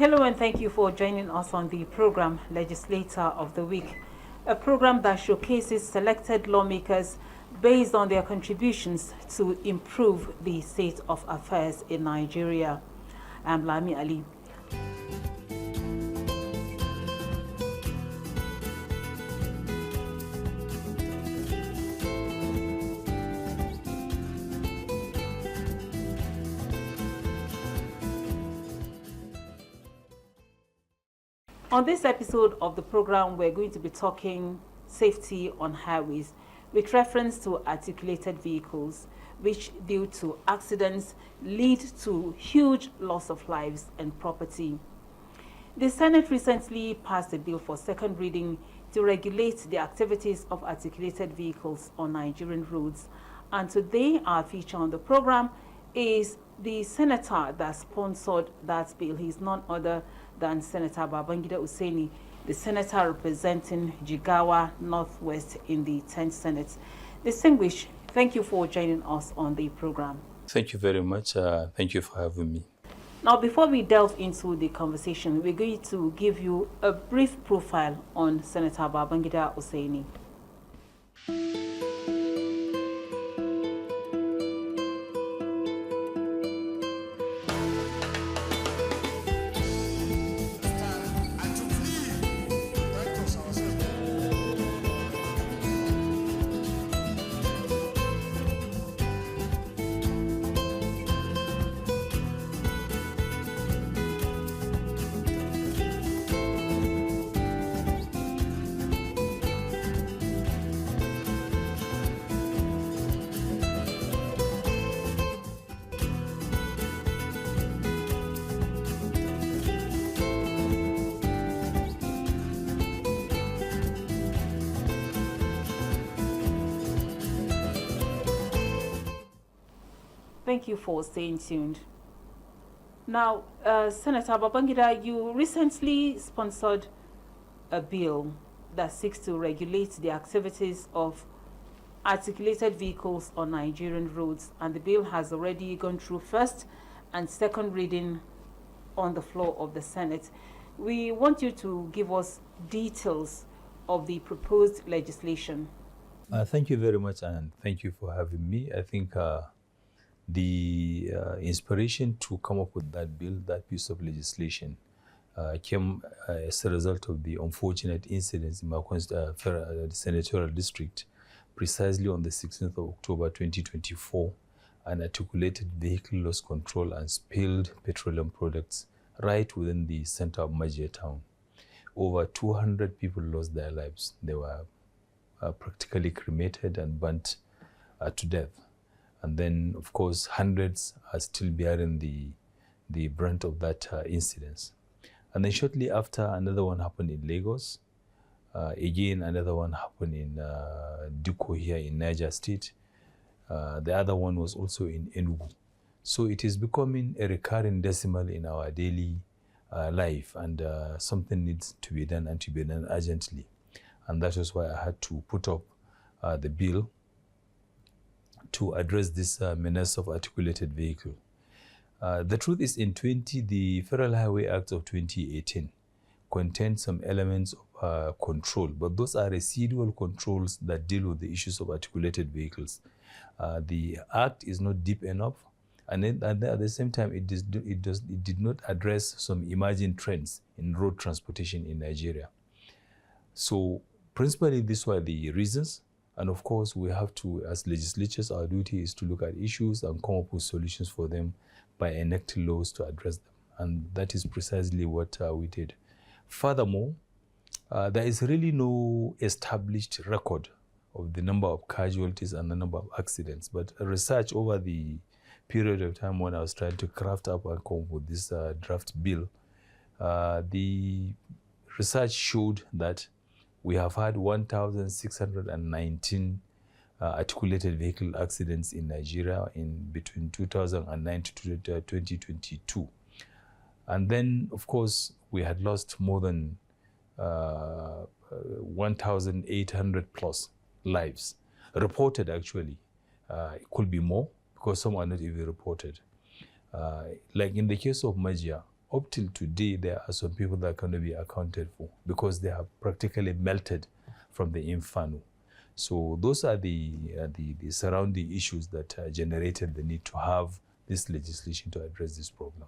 Hello and thank you for joining us on the program Legislator of the Week, a program that showcases selected lawmakers based on their contributions to improve the state of affairs in Nigeria. I'm Lami Ali. On this episode of the program, we're going to be talking safety on highways with reference to articulated vehicles, which due to accidents lead to huge loss of lives and property. The Senate recently passed a bill for second reading to regulate the activities of articulated vehicles on Nigerian roads. And today our feature on the program is the senator that sponsored that bill. He's none other than Senator Babangida Hussaini, the senator representing Jigawa Northwest in the 10th Senate. Distinguished, thank you for joining us on the program. Thank you very much. Thank you for having me. Now, before we delve into the conversation, we're going to give you a brief profile on Senator Babangida Hussaini. Thank you for staying tuned. Now, Senator Babangida, you recently sponsored a bill that seeks to regulate the activities of articulated vehicles on Nigerian roads, and the bill has already gone through first and second reading on the floor of the Senate. We want you to give us details of the proposed legislation. Thank you very much, and thank you for having me. I think the inspiration to come up with that bill, that piece of legislation, came as a result of the unfortunate incidents in my senatorial district, precisely on the 16th of October 2024, an articulated vehicle lost control and spilled petroleum products right within the center of Majia town. Over 200 people lost their lives. They were practically cremated and burnt to death. And then, of course, hundreds are still bearing the brunt of that incident. And then shortly after, another one happened in Lagos. Again, another one happened in Duko here in Niger State. The other one was also in Enugu. So it is becoming a recurring decimal in our daily life, and something needs to be done, and to be done urgently. And that was why I had to put up the bill to address this menace of articulated vehicle. The truth is, the Federal Highway Act of 2018 contained some elements of control, but those are residual controls that deal with the issues of articulated vehicles. The act is not deep enough, and then at the same time, it did not address some emerging trends in road transportation in Nigeria. So principally, these were the reasons. And of course, we have to, as legislatures, our duty is to look at issues and come up with solutions for them by enacting laws to address them. And that is precisely what we did. Furthermore, there is really no established record of the number of casualties and the number of accidents. But research over the period of time when I was trying to craft up and come up with this draft bill, the research showed that we have had 1,619 articulated vehicle accidents in Nigeria in between 2009 to 2022. And then, of course, we had lost more than 1,800 plus lives. Reported, actually. It could be more, because some are not even reported. Like in the case of Majia, up till today, there are some people that cannot be accounted for because they have practically melted from the inferno. So those are the surrounding issues that generated the need to have this legislation to address this problem.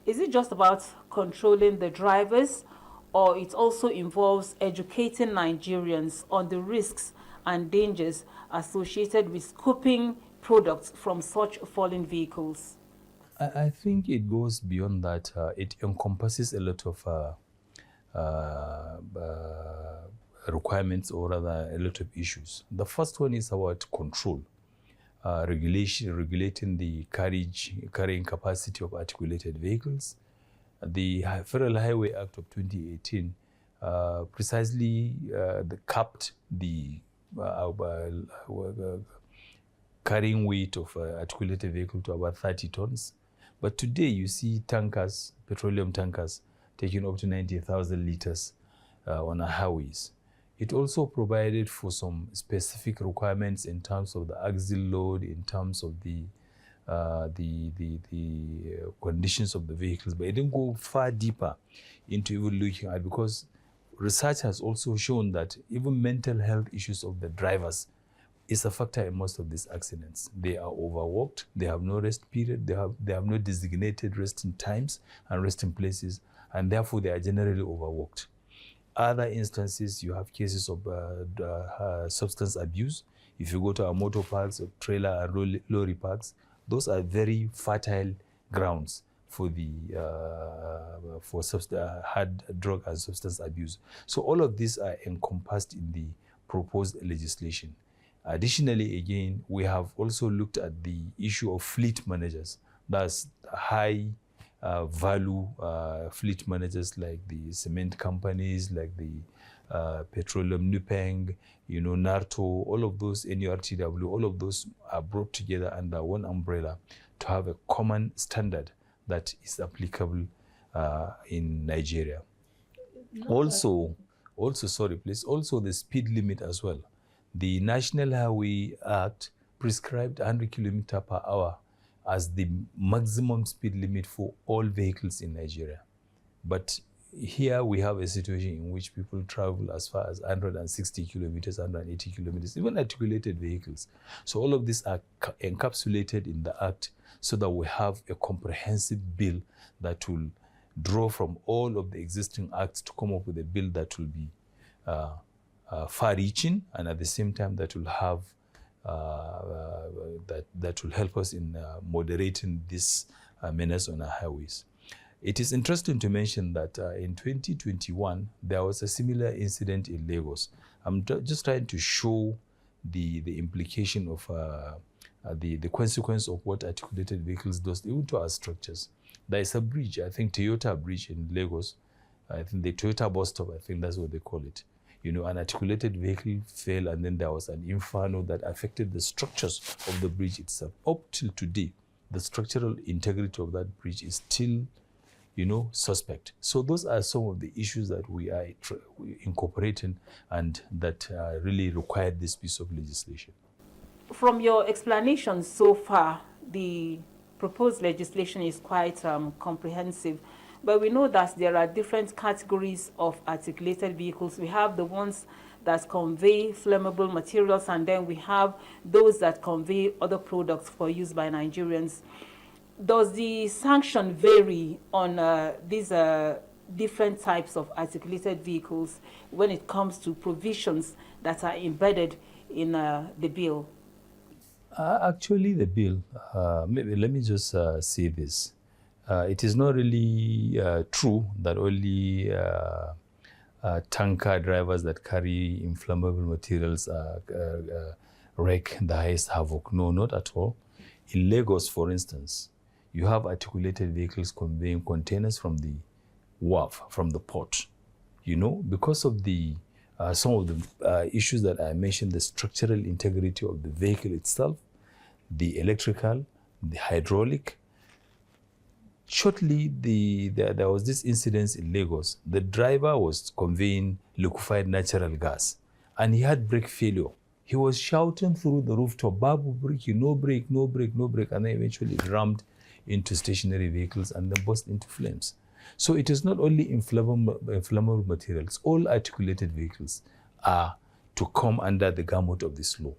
Is it just about controlling the drivers, or it also involves educating Nigerians on the risks and dangers associated with scooping products from such fallen vehicles? I think it goes beyond that. It encompasses a lot of requirements, or rather a lot of issues. The first one is about control, regulating the carrying capacity of articulated vehicles. The Federal Highway Act of 2018 precisely capped the carrying weight of articulated vehicle to about 30 tons. But today you see tankers, petroleum tankers, taking up to 90,000 liters on our highways. It also provided for some specific requirements in terms of the axle load, in terms of the conditions of the vehicles, but it didn't go far deeper into even looking at, because research has also shown that even mental health issues of the drivers is a factor in most of these accidents. They are overworked, they have no rest period, they have no designated resting times and resting places, and therefore they are generally overworked. Other instances, you have cases of substance abuse. If you go to our motor parks, or trailer and lorry parks, those are very fertile grounds for the hard drug and substance abuse. So all of these are encompassed in the proposed legislation. Additionally, again, we have also looked at the issue of fleet managers. That's high value fleet managers, like the cement companies, like the petroleum Nupeng, NARTO, all of those, NURTW, all of those are brought together under one umbrella to have a common standard that is applicable in Nigeria. Also, the speed limit as well. The National Highway Act prescribed 100 kilometers per hour as the maximum speed limit for all vehicles in Nigeria. But here we have a situation in which people travel as far as 160 kilometers, 180 kilometers, even articulated vehicles. So all of these are encapsulated in the Act so that we have a comprehensive bill that will draw from all of the existing acts to come up with a bill that will be far-reaching, and at the same time that will have that will help us in moderating this menace on our highways. It is interesting to mention that in 2021 there was a similar incident in Lagos. I'm just trying to show the implication of the consequence of what articulated vehicles does even to our structures. There is a bridge, I think Toyota Bridge in Lagos. I think the Toyota bus stop, I think that's what they call it. An articulated vehicle fell, and then there was an inferno that affected the structures of the bridge itself. Up till today, the structural integrity of that bridge is still, suspect. So those are some of the issues that we are incorporating and that really required this piece of legislation. From your explanation so far, the proposed legislation is quite comprehensive. But we know that there are different categories of articulated vehicles. We have the ones that convey flammable materials, and then we have those that convey other products for use by Nigerians. Does the sanction vary on these different types of articulated vehicles when it comes to provisions that are embedded in the bill? Actually, the bill, maybe let me just say this. It is not really true that only tanker drivers that carry inflammable materials wreak the highest havoc. No, not at all. In Lagos, for instance, you have articulated vehicles conveying containers from the wharf, from the port. Because of the some of the issues that I mentioned, the structural integrity of the vehicle itself, the electrical, the hydraulic. Shortly, there was this incident in Lagos. The driver was conveying liquefied natural gas, and he had brake failure. He was shouting through the rooftop, "Babu, brake, no brake, no brake, no brake," and then eventually rammed into stationary vehicles and then burst into flames. So it is not only inflammable materials. All articulated vehicles are to come under the gamut of this law.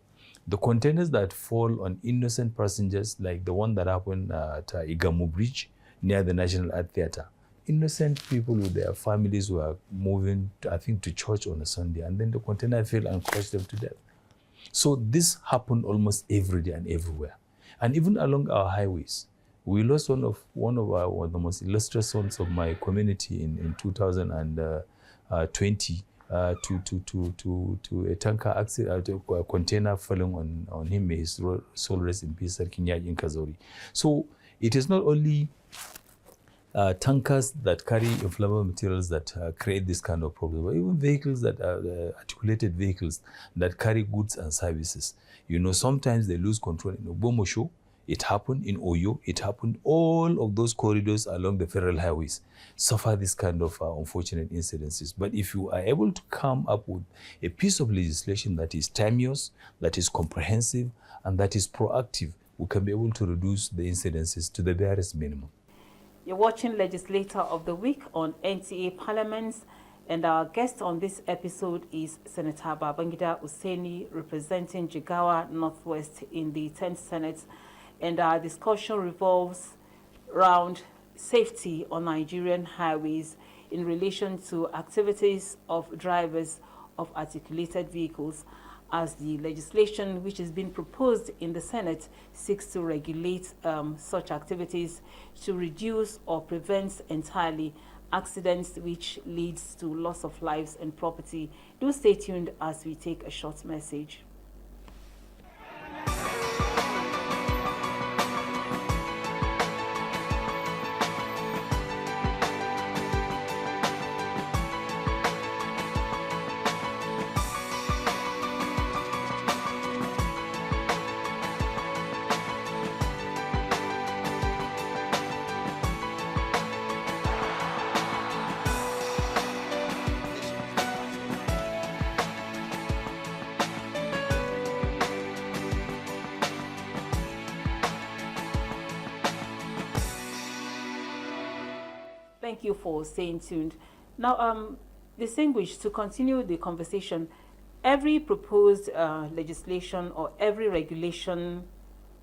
The containers that fall on innocent passengers, like the one that happened at Igamu Bridge near the National Art Theatre, innocent people with their families were moving, I think, to church on a Sunday, and then the container fell and crushed them to death. So this happened almost every day and everywhere. And even along our highways, we lost one of the most illustrious sons of my community in 2020 to a tanker accident, to a container falling on him. May his soul rest in peace, in Kazori. So it is not only tankers that carry inflammable materials that create this kind of problem, but even vehicles that are articulated vehicles that carry goods and services. You know, sometimes they lose control. In Obomosho, it happened. In Oyo, it happened. All of those corridors along the federal highways suffer this kind of unfortunate incidences. But if you are able to come up with a piece of legislation that is timeous, that is comprehensive, and that is proactive, we can be able to reduce the incidences to the barest minimum. You're watching Legislator of the Week on NTA Parliaments, and our guest on this episode is Senator Babangida Hussaini, representing Jigawa Northwest in the 10th Senate. And our discussion revolves around safety on Nigerian highways in relation to activities of drivers of articulated vehicles, as the legislation which is being proposed in the Senate seeks to regulate such activities to reduce or prevent entirely accidents which leads to loss of lives and property. Do stay tuned as we take a short message. Thank you for staying tuned. Now, distinguished, to continue the conversation, every proposed legislation or every regulation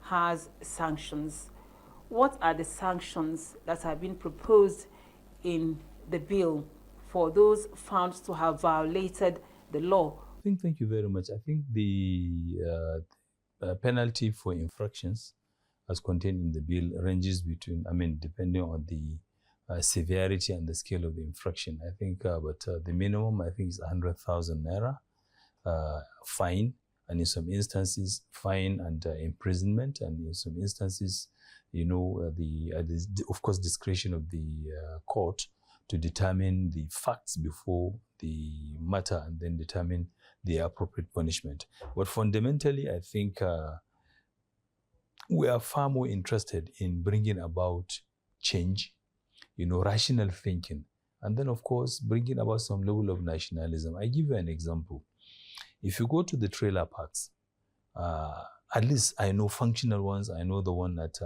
has sanctions. What are the sanctions that have been proposed in the bill for those found to have violated the law? Thank you very much. I think the penalty for infractions as contained in the bill ranges between, depending on the severity and the scale of the infraction. I think, but the minimum, I think, is 100,000 naira fine, and in some instances, fine and imprisonment, and in some instances, of course, discretion of the court to determine the facts before the matter and then determine the appropriate punishment. But fundamentally, I think we are far more interested in bringing about change, rational thinking, and then, of course, bringing about some level of nationalism. I give you an example. If you go to the trailer parks, at least I know functional ones. I know the one at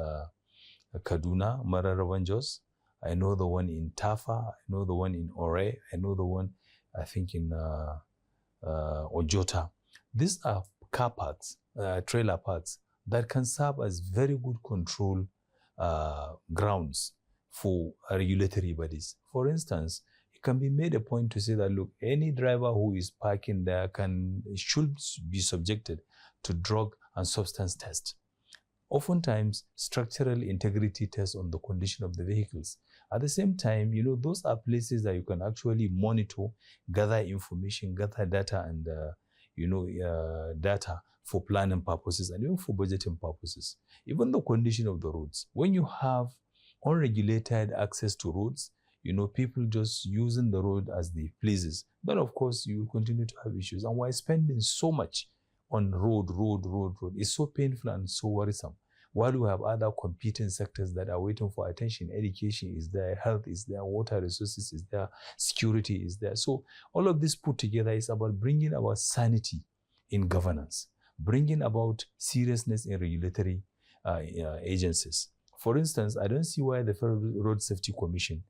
Kaduna, Mararaban Jos. I know the one in Tafa. I know the one in Ore. I know the one, I think, in Ojota. These are car parks, trailer parks, that can serve as very good control grounds for regulatory bodies. For instance, it can be made a point to say that, look, any driver who is parking there should be subjected to drug and substance tests. Oftentimes, structural integrity tests on the condition of the vehicles. At the same time, those are places that you can actually monitor, gather information, gather data, and data for planning purposes and even for budgeting purposes. Even the condition of the roads. When you have unregulated access to roads, people just using the road as they pleases, then of course you will continue to have issues. And why spending so much on road is so painful and so worrisome, while we have other competing sectors that are waiting for attention. Education is there, health is there, water resources is there, security is there. So all of this put together is about bringing about sanity in governance, bringing about seriousness in regulatory agencies. For instance, I don't see why the Federal Road Safety Commission,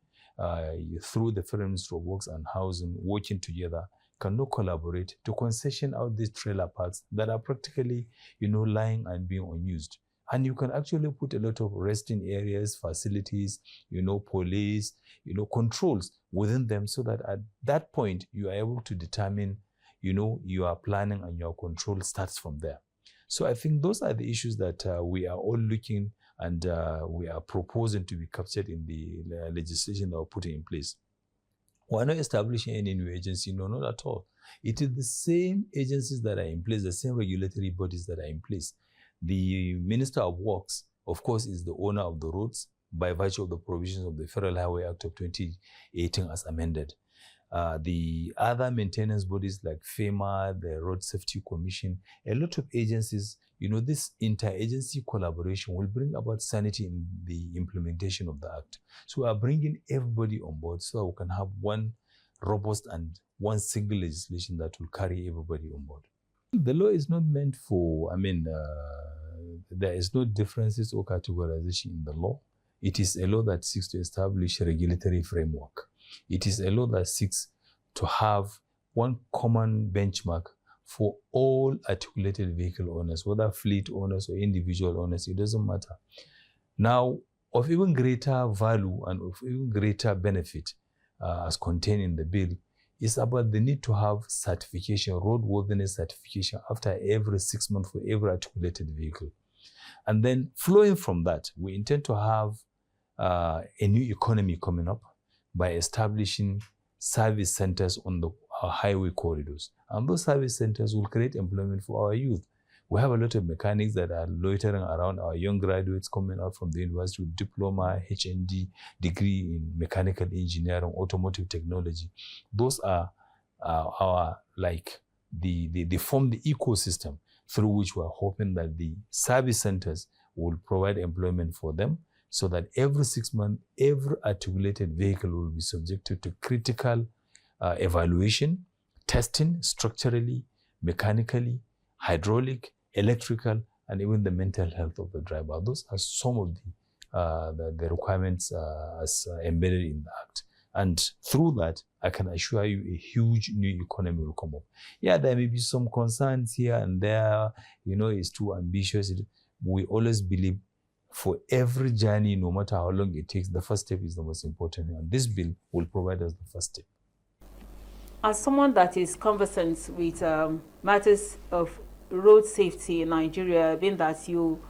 through the Federal Ministry of Works and Housing, working together, cannot collaborate to concession out these trailer parks that are practically, lying and being unused. And you can actually put a lot of resting areas, facilities, police, controls within them, so that at that point you are able to determine, your planning and your control starts from there. So I think those are the issues that we are all looking and we are proposing to be captured in the legislation that we're putting in place. We're not establishing any new agency, no, not at all. It is the same agencies that are in place, the same regulatory bodies that are in place. The Minister of Works, of course, is the owner of the roads by virtue of the provisions of the Federal Highway Act of 2018 as amended. The other maintenance bodies like FEMA, the Road Safety Commission, a lot of agencies, this interagency collaboration will bring about sanity in the implementation of the Act. So we are bringing everybody on board so that we can have one robust and one single legislation that will carry everybody on board. The law is not meant for, there is no differences or categorization in the law. It is a law that seeks to establish a regulatory framework. It is a law that seeks to have one common benchmark for all articulated vehicle owners, whether fleet owners or individual owners, it doesn't matter. Now, of even greater value and of even greater benefit, as contained in the bill, is about the need to have certification, roadworthiness certification after every 6 months for every articulated vehicle. And then flowing from that, we intend to have a new economy coming up by establishing service centers on the highway corridors. And those service centers will create employment for our youth. We have a lot of mechanics that are loitering around, our young graduates coming out from the university with diploma, HND, degree in mechanical engineering, automotive technology. Those are they form the ecosystem through which we are hoping that the service centers will provide employment for them, so that every 6 months, every articulated vehicle will be subjected to critical evaluation, testing structurally, mechanically, hydraulic, electrical, and even the mental health of the driver. Those are some of the requirements as embedded in the Act. And through that, I can assure you a huge new economy will come up. Yeah, there may be some concerns here and there, it's too ambitious. We always believe for every journey, no matter how long it takes, the first step is the most important. And this bill will provide us the first step. As someone that is conversant with matters of road safety in Nigeria, being that you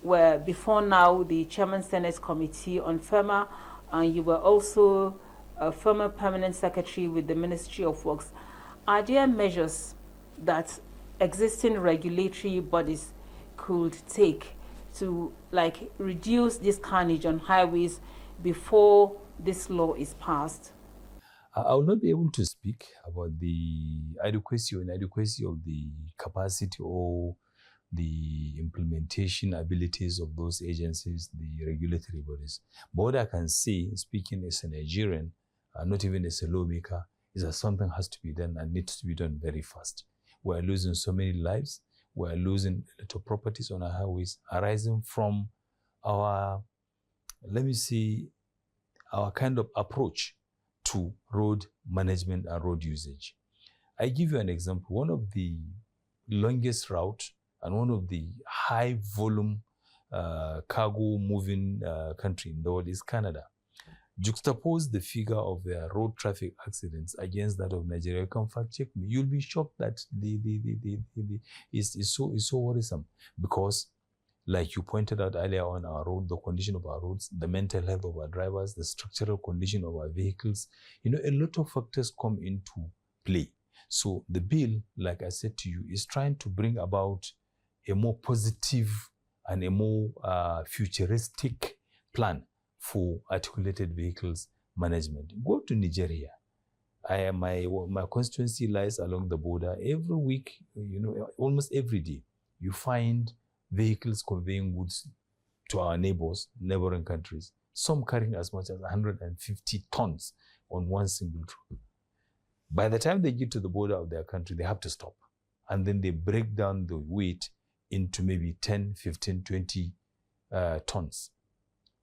were before now the Chairman Senate Committee on FEMA, and you were also a former permanent secretary with the Ministry of Works, are there measures that existing regulatory bodies could take to reduce this carnage on highways before this law is passed? I will not be able to speak about the adequacy or inadequacy of the capacity or the implementation abilities of those agencies, the regulatory bodies. But what I can say, speaking as a Nigerian, not even as a lawmaker, is that something has to be done and needs to be done very fast. We are losing so many lives. We are losing a lot of properties on our highways arising from our, our kind of approach to road management and road usage. I give you an example. One of the longest route and one of the high volume cargo moving country in the world is Canada. Juxtapose the figure of their road traffic accidents against that of Nigeria. You can fact check me. You'll be shocked that it's so worrisome, because like you pointed out earlier on, our road, the condition of our roads, the mental health of our drivers, the structural condition of our vehicles, a lot of factors come into play. So the bill, like I said to you, is trying to bring about a more positive and a more futuristic plan for articulated vehicles management. Go to Nigeria. My constituency lies along the border. Every week, almost every day, you find vehicles conveying goods to our neighboring countries, some carrying as much as 150 tons on one single road. By the time they get to the border of their country, they have to stop. And then they break down the weight into maybe 10, 15, 20 tons,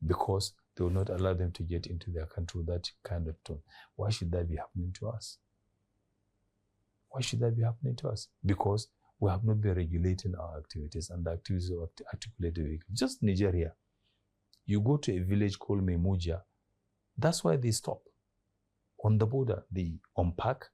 because they will not allow them to get into their country with that kind of ton. Why should that be happening to us? Why should that be happening to us? Because we have not been regulating our activities and the activities of articulated vehicles. Just Nigeria. You go to a village called Memuja, that's why they stop. On the border, they unpack,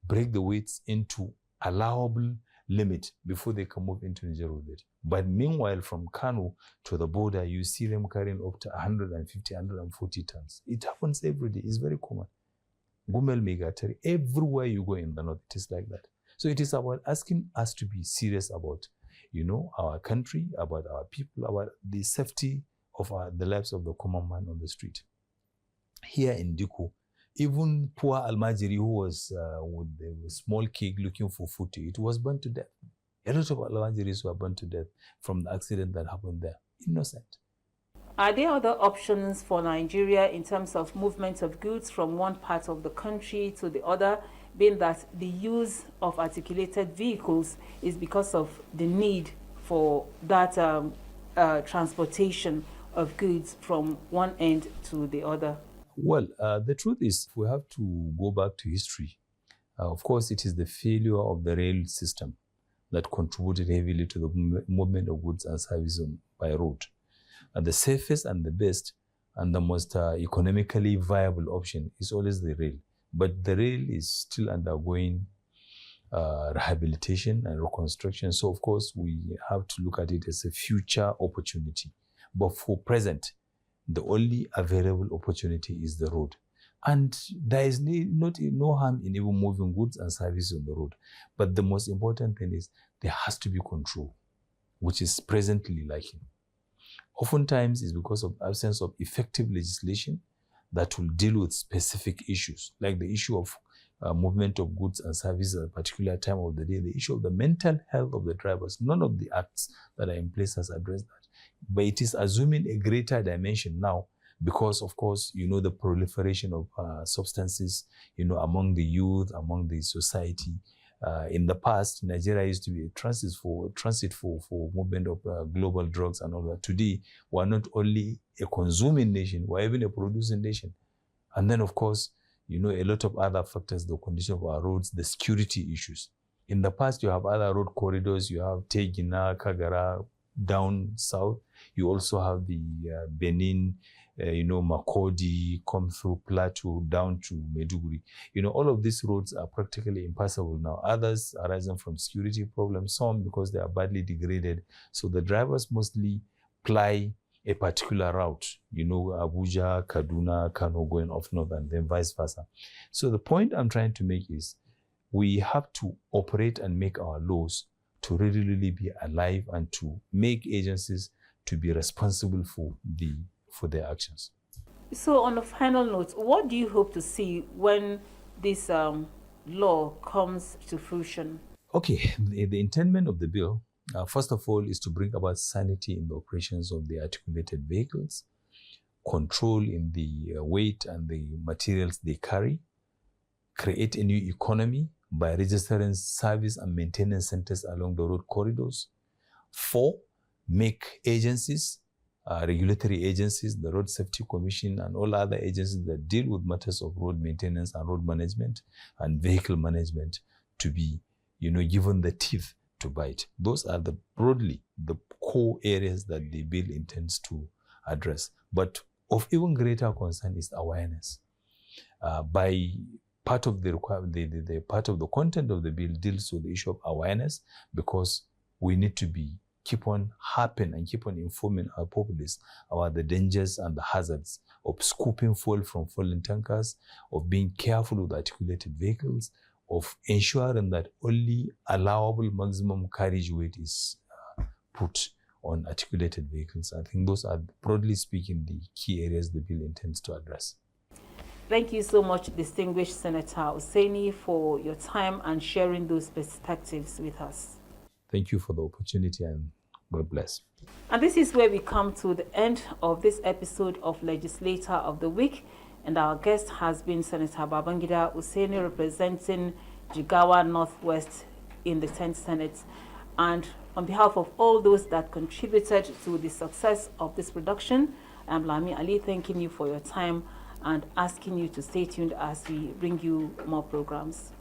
break the weights into allowable limit before they can move into Nigeria with it. But meanwhile, from Kano to the border, you see them carrying up to 150, 140 tons. It happens every day. It's very common. Gumel Megatari, everywhere you go in the north, it is like that. So it is about asking us to be serious about, our country, about our people, about the safety of the lives of the common man on the street. Here in Diku, even poor Almajiri who was with a small kid looking for food to eat was burned to death. A lot of Almajiris were burned to death from the accident that happened there. Innocent. Are there other options for Nigeria in terms of movement of goods from one part of the country to the other, being that the use of articulated vehicles is because of the need for that transportation of goods from one end to the other? Well, the truth is, if we have to go back to history, of course, it is the failure of the rail system that contributed heavily to the movement of goods and services by road. The safest and the best and the most economically viable option is always the rail. But the rail is still undergoing rehabilitation and reconstruction. So, of course, we have to look at it as a future opportunity. But for present, the only available opportunity is the road. And there is no harm in even moving goods and services on the road. But the most important thing is there has to be control, which is presently lacking. Oftentimes, it's because of absence of effective legislation that will deal with specific issues, like the issue of movement of goods and services at a particular time of the day, the issue of the mental health of the drivers. None of the acts that are in place has addressed that. But it is assuming a greater dimension now because, of course, the proliferation of substances, among the youth, among the society. In the past, Nigeria used to be a transit for movement of global drugs and all that. Today, we're not only a consuming nation, we're even a producing nation. And then, of course, a lot of other factors, the condition of our roads, the security issues. In the past, you have other road corridors. You have Tegina, Kagara, down south. You also have the Benin, Makodi, come through Plateau, down to Maiduguri. All of these roads are practically impassable now. Others arising from security problems, some because they are badly degraded. So the drivers mostly ply a particular route, Abuja, Kaduna, Kano, going off north, and then vice versa. So the point I'm trying to make is we have to operate and make our laws to really be alive and to make agencies to be responsible for their actions. So on a final note, what do you hope to see when this law comes to fruition? Okay, the intendment of the bill, first of all, is to bring about sanity in the operations of the articulated vehicles, control in the weight and the materials they carry, create a new economy by registering service and maintenance centers along the road corridors. 4, make agencies, regulatory agencies, the Road Safety Commission and all other agencies that deal with matters of road maintenance and road management and vehicle management to be, given the teeth to bite. Those are broadly the core areas that the bill intends to address. But of even greater concern is awareness. By part of the part of the content of the bill deals with the issue of awareness, because we need to keep on harping and keep on informing our populace about the dangers and the hazards of scooping fuel from fallen tankers, of being careful with articulated vehicles, of ensuring that only allowable maximum carriage weight is put on articulated vehicles. I think those are, broadly speaking, the key areas the bill intends to address. Thank you so much, distinguished Senator Hussaini, for your time and sharing those perspectives with us. Thank you for the opportunity, and God bless. And this is where we come to the end of this episode of Legislator of the Week. And our guest has been Senator Babangida Hussaini, representing Jigawa Northwest in the 10th Senate. And On behalf of all those that contributed to the success of this production, I'm Lami Ali, thanking you for your time and asking you to stay tuned as we bring you more programs.